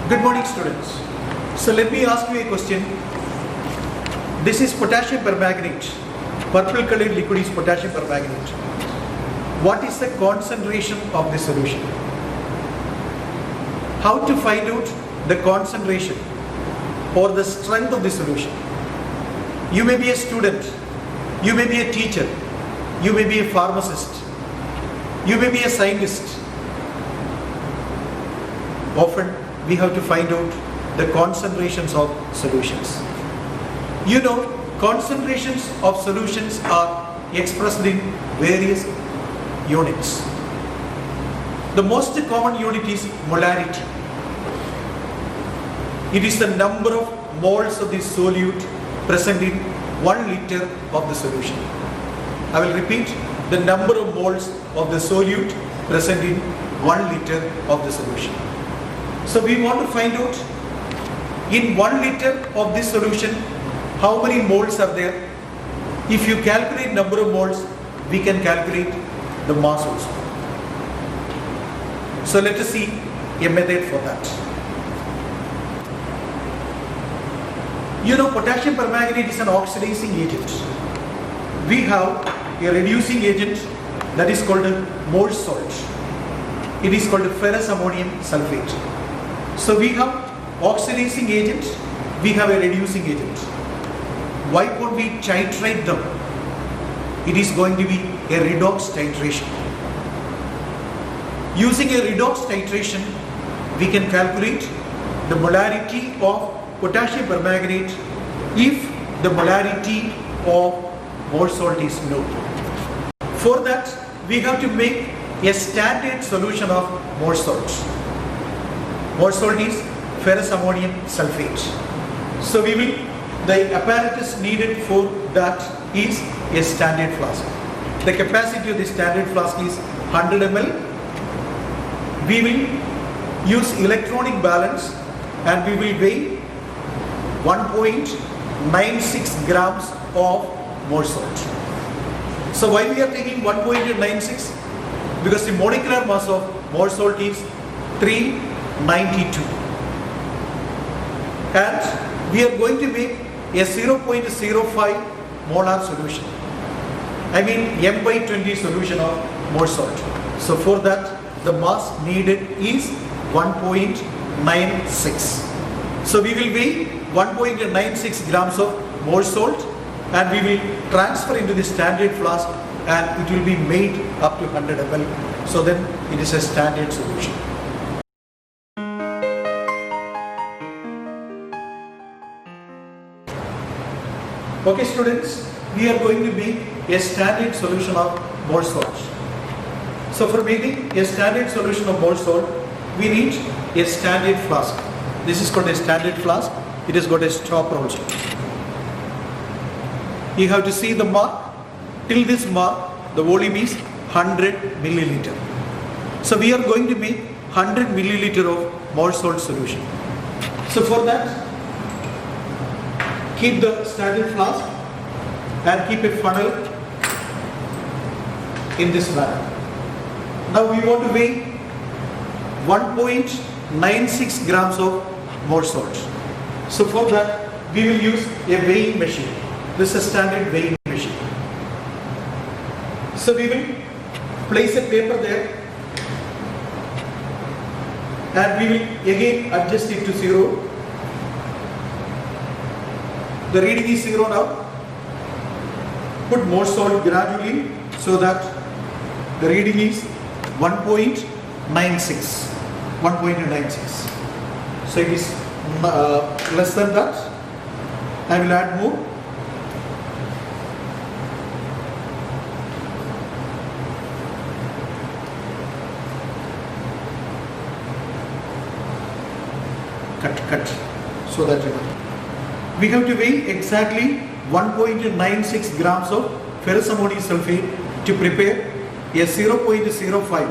Good morning, students. So let me ask you a question. This is potassium permanganate. Purple colored liquid is potassium permanganate. What is the concentration of the solution? How to find out the concentration or the strength of the solution? You may be a student, you may be a teacher, you may be a pharmacist, you may be a scientist. Often we have to find out the concentrations of solutions. You know, concentrations of solutions are expressed in various units. The most common unit is molarity. It is the number of moles of the solute present in 1 liter of the solution. I will repeat, the number of moles of the solute present in 1 liter of the solution. So we want to find out in 1 liter of this solution how many moles are there. If you calculate number of moles, we can calculate the mass also. So let us see a method for that. You know, potassium permanganate is an oxidizing agent. We have a reducing agent that is called a Morse salt. It is called ferrous ammonium sulfate. So we have oxidizing agent, we have a reducing agent. Why can't we titrate them? It is going to be a redox titration. Using a redox titration, we can calculate the molarity of potassium permanganate if the molarity of Morse salt is known. For that, we have to make a standard solution of Morse salt. Morse salt is ferrous ammonium sulfate. So the apparatus needed for that is a standard flask. The capacity of the standard flask is 100 ml. We will use electronic balance and we will weigh 1.96 grams of Morse salt. So why we are taking 1.96? Because the molecular mass of Morse salt is 392. And we are going to make a 0.05 molar solution. I mean M/20 solution of Morse salt. So for that, the mass needed is 1.96. So we will weigh 1.96 grams of Morse salt and we will transfer into the standard flask and it will be made up to 100 ml. So then it is a standard solution. Okay students, we are going to make a standard solution of Morse salt. So for making a standard solution of Morse salt, we need a standard flask. This is called a standard flask. It has got a stopper also. You have to see the mark. Till this mark, the volume is 100 milliliter. So we are going to make 100 milliliter of Morse salt solution. So for that, keep the standard flask and keep a funnel in this manner. Now we want to weigh 1.96 grams of Morse salt. So for that, we will use a weighing machine. This is a standard weighing machine. So we will place a paper there and we will again adjust it to 0. The reading is 0 now. Put Morse salt gradually so that the reading is 1.96. 1.96. So it is less than that. I will add more. Cut. So that we have to weigh exactly 1.96 grams of ferrous ammonium sulfate to prepare a 0.05,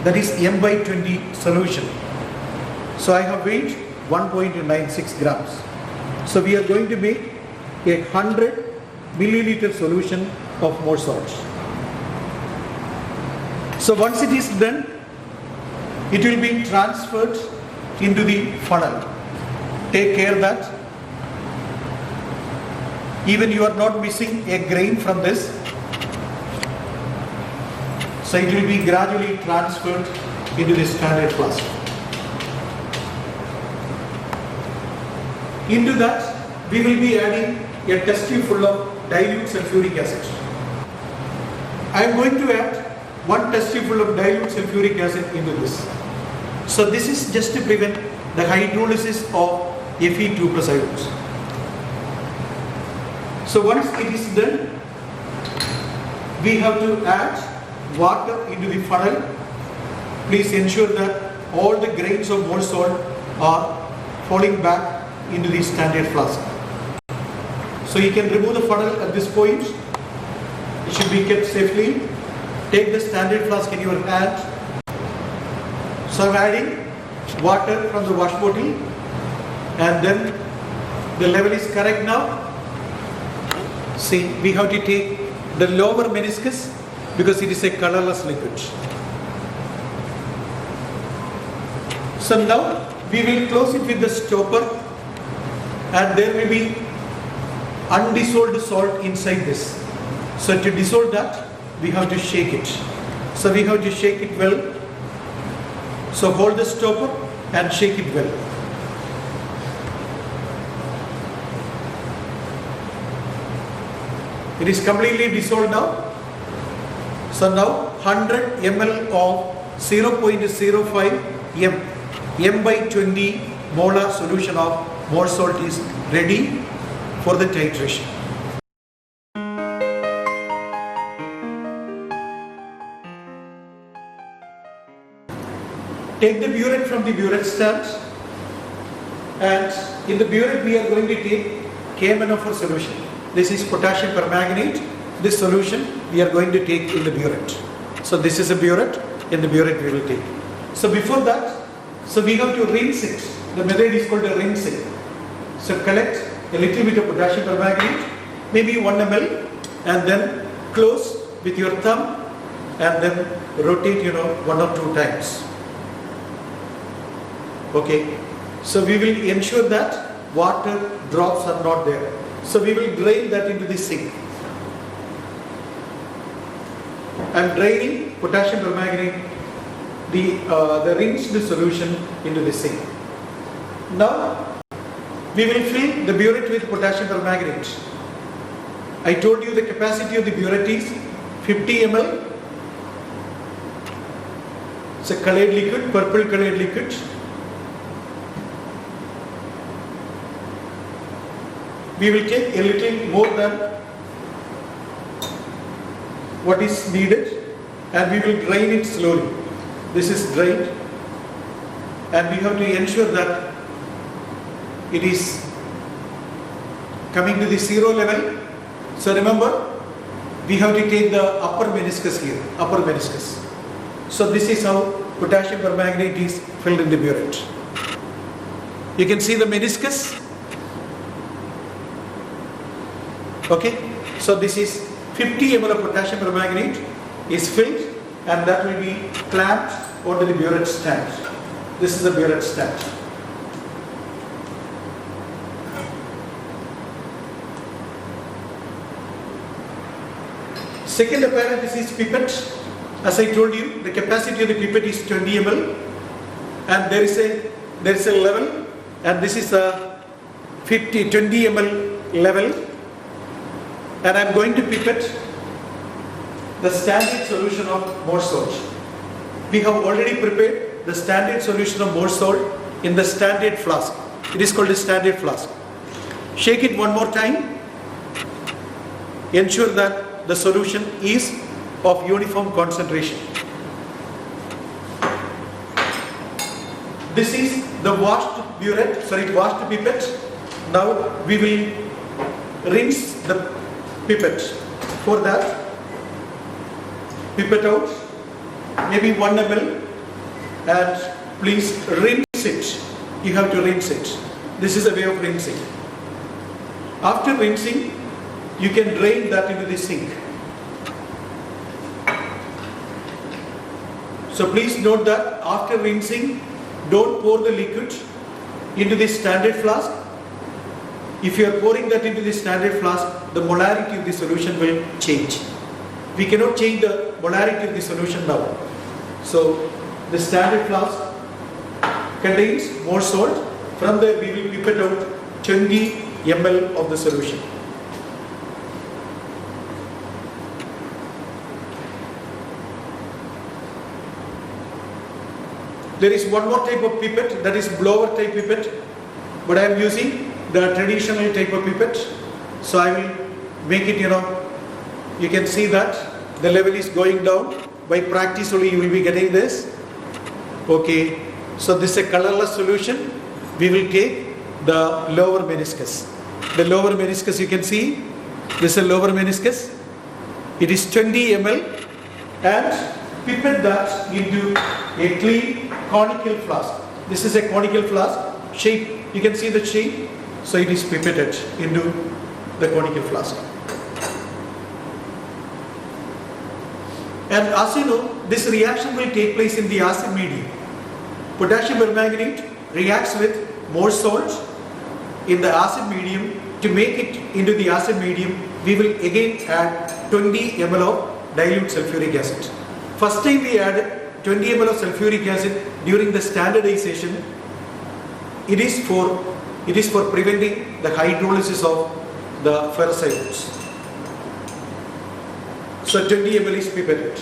that is M/20 solution. So I have weighed 1.96 grams. So we are going to make a 100 milliliter solution of Morse salt. So once it is done, it will be transferred into the funnel. Take care that even you are not missing a grain from this. So it will be gradually transferred into the standard flask. Into that we will be adding a test tube full of dilute sulfuric acid. I am going to add one test tube full of dilute sulfuric acid into this. So this is just to prevent the hydrolysis of Fe2 plus ions. So once it is done, we have to add water into the funnel. Please ensure that all the grains of mole salt are falling back into the standard flask. So you can remove the funnel at this point. It should be kept safely. Take the standard flask in your hand. So I'm adding water from the wash bottle, and then the level is correct now. See, we have to take the lower meniscus because it is a colorless liquid. So now we will close it with the stopper, and there will be undissolved salt inside this. So to dissolve that, we have to shake it. So we have to shake it well. So hold the stopper and shake it well. It is completely dissolved now. So now 100 ml of 0.05 m by 20 molar solution of mole salt is ready for the titration. Take the burette from the burette stand, and in the burette we are going to take KMnO4 solution. This is potassium permanganate. This solution we are going to take in the burette. So this is a burette. In the burette we will take. So before that, so we have to rinse it. The method is called a rinsing. So collect a little bit of potassium permanganate, maybe 1 ml, and then close with your thumb and then rotate 1 or 2 times. Okay. So we will ensure that water drops are not there. So we will drain that into the sink. I am draining potassium permanganate, the rinsed solution into the sink. Now we will fill the burette with potassium permanganate. I told you the capacity of the burette is 50 ml. It's a colored liquid, purple colored liquid. We will take a little more than what is needed, and we will drain it slowly. This is drained, and we have to ensure that it is coming to the zero level. So remember, we have to take the upper meniscus here, upper meniscus. So this is how potassium permanganate is filled in the burette. You can see the meniscus. Okay, so this is 50 ml of potassium permanganate is filled, and that will be clamped onto the burette stand. This is the burette stand. Second apparatus is pipette. As I told you, the capacity of the pipette is 20 ml, and there is a level, and this is a 20 ml level. And I am going to pipette the standard solution of mole salt. We have already prepared the standard solution of mole salt in the standard flask. It is called a standard flask. Shake it one more time. Ensure that the solution is of uniform concentration. This is the washed pipette. Now we will rinse the pipette. For that, pipette out, maybe 1 ml, and please rinse it. You have to rinse it. This is a way of rinsing. After rinsing, you can drain that into the sink. So please note that after rinsing, don't pour the liquid into this standard flask. If you are pouring that into the standard flask, the molarity of the solution will change. We cannot change the molarity of the solution now. So the standard flask contains more salt. From there we will pipette out 20 ml of the solution. There is one more type of pipette, that is blower type pipette, but I am using the traditional type of pipette. So I will make it, you can see that the level is going down. By practice only you will be getting this. Okay, so this is a colorless solution. We will take the lower meniscus. The lower meniscus, you can see, this is a lower meniscus. It is 20 ml and pipette that into a clean conical flask. This is a conical flask shape. You can see the shape. So it is pipetted into the conical flask. And as you know, this reaction will take place in the acid medium. Potassium permanganate reacts with more salt in the acid medium. To make it into the acid medium, we will again add 20 ml of dilute sulfuric acid. First time we added 20 ml of sulfuric acid during the standardization. It is for preventing the hydrolysis of the ferrous ions. So 20 ml is pipetted.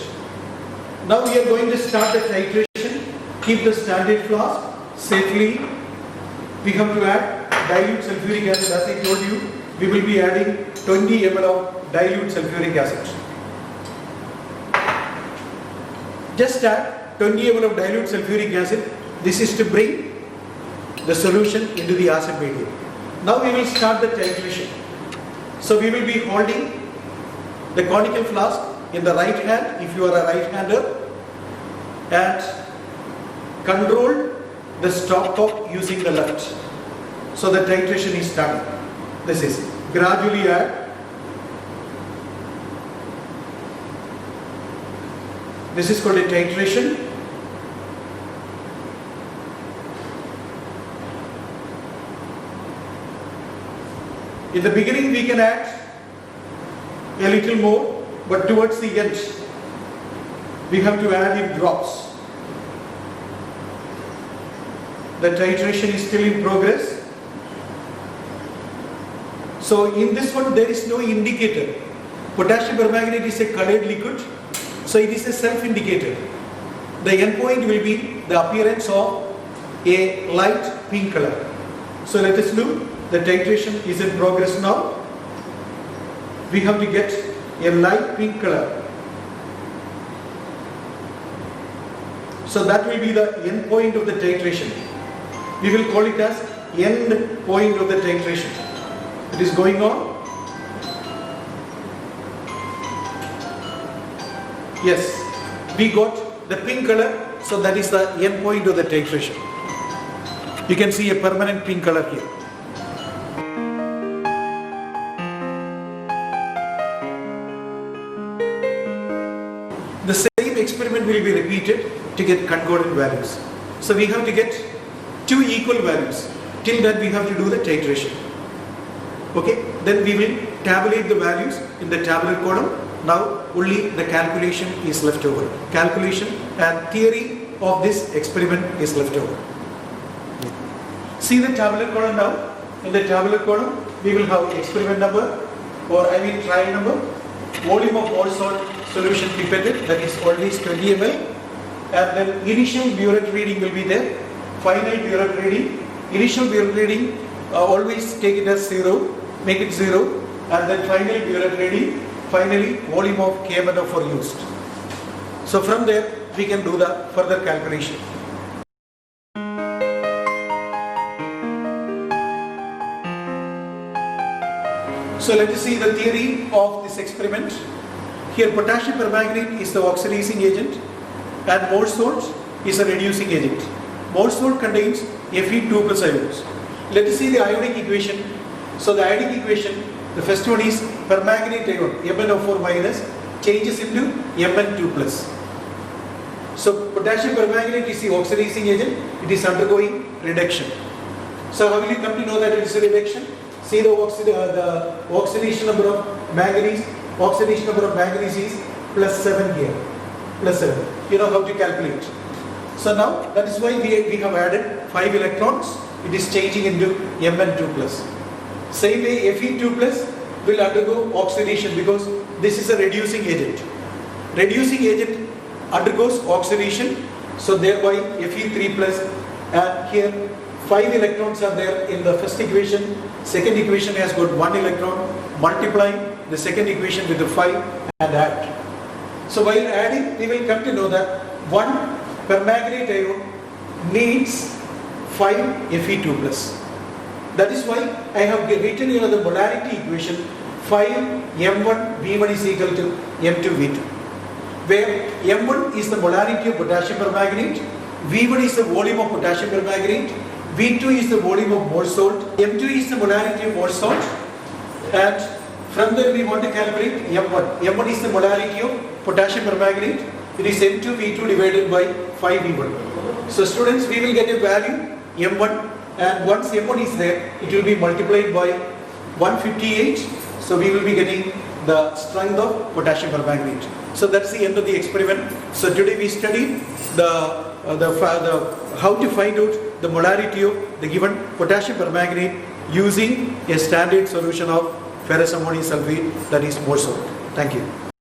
Now we are going to start the titration. Keep the standard flask safely. We have to add dilute sulfuric acid. As I told you, we will be adding 20 ml of dilute sulfuric acid. Just add 20 ml of dilute sulfuric acid. This is to bring the solution into the acid medium. Now we will start the titration. So we will be holding the conical flask in the right hand if you are a right-hander, and control the stopcock using the left. So the titration is starting. This is gradually add. This is called a titration. In the beginning we can add a little more, but towards the end we have to add in drops. The titration is still in progress. So in this one there is no indicator. Potassium permanganate is a colored liquid, so it is a self-indicator. The end point will be the appearance of a light pink color. So let us look. The titration is in progress now. We have to get a light pink color. So that will be the end point of the titration. We will call it as end point of the titration. It is going on. Yes, we got the pink color, so that is the end point of the titration. You can see a permanent pink color here. The same experiment will be repeated to get concordant values. So we have to get two equal values. Till that we have to do the titration. Okay, then we will tabulate the values in the tabular column. Now only the calculation is left over. Calculation and theory of this experiment is left over. See the tabular column now. In the tabular column we will have experiment number, or trial number, volume of all salt solution pipetted, that is always 20 ml, and then initial burette reading will be there, final burette reading. Initial burette reading always take it as 0, make it 0, and then final burette reading, finally volume of KMNO4 used. So from there we can do the further calculation. So let us see the theory of this experiment. Here potassium permanganate is the oxidizing agent and more salt is a reducing agent. More salt contains Fe2 plus ions. Let us see the ionic equation. So the ionic equation, the first one is permanganate ion, MnO4 minus, changes into Mn2 plus. So potassium permanganate is the oxidizing agent. It is undergoing reduction. So how will you come to know that it is a reduction? See the oxidation number of manganese. Oxidation number of manganese is +7 here. +7. You know how to calculate. So now that is why we have added 5 electrons. It is changing into Mn2+. Same way Fe2+ will undergo oxidation because this is a reducing agent. Reducing agent undergoes oxidation, so thereby Fe3+, and here 5 electrons are there in the first equation. Second equation has got 1 electron. Multiply the second equation with the 5 and add. So while adding, we will come to know that 1 permanganate ion needs 5 Fe2+. That is why I have written here the molarity equation 5 M1 V1 is equal to M2 V2, where M1 is the molarity of potassium permanganate, V1 is the volume of potassium permanganate, V2 is the volume of mole salt, M2 is the molarity of mole salt, and from there we want to calculate M1. M1 is the molarity of potassium permanganate. It is M2 V2 divided by 5 V1. So students, we will get a value M1, and once M1 is there, it will be multiplied by 158. So we will be getting the strength of potassium permanganate. So that's the end of the experiment. So today we studied how to find out the molarity of the given potassium permanganate using a standard solution of ferrous ammonium sulfate, that is mole salt. Thank you.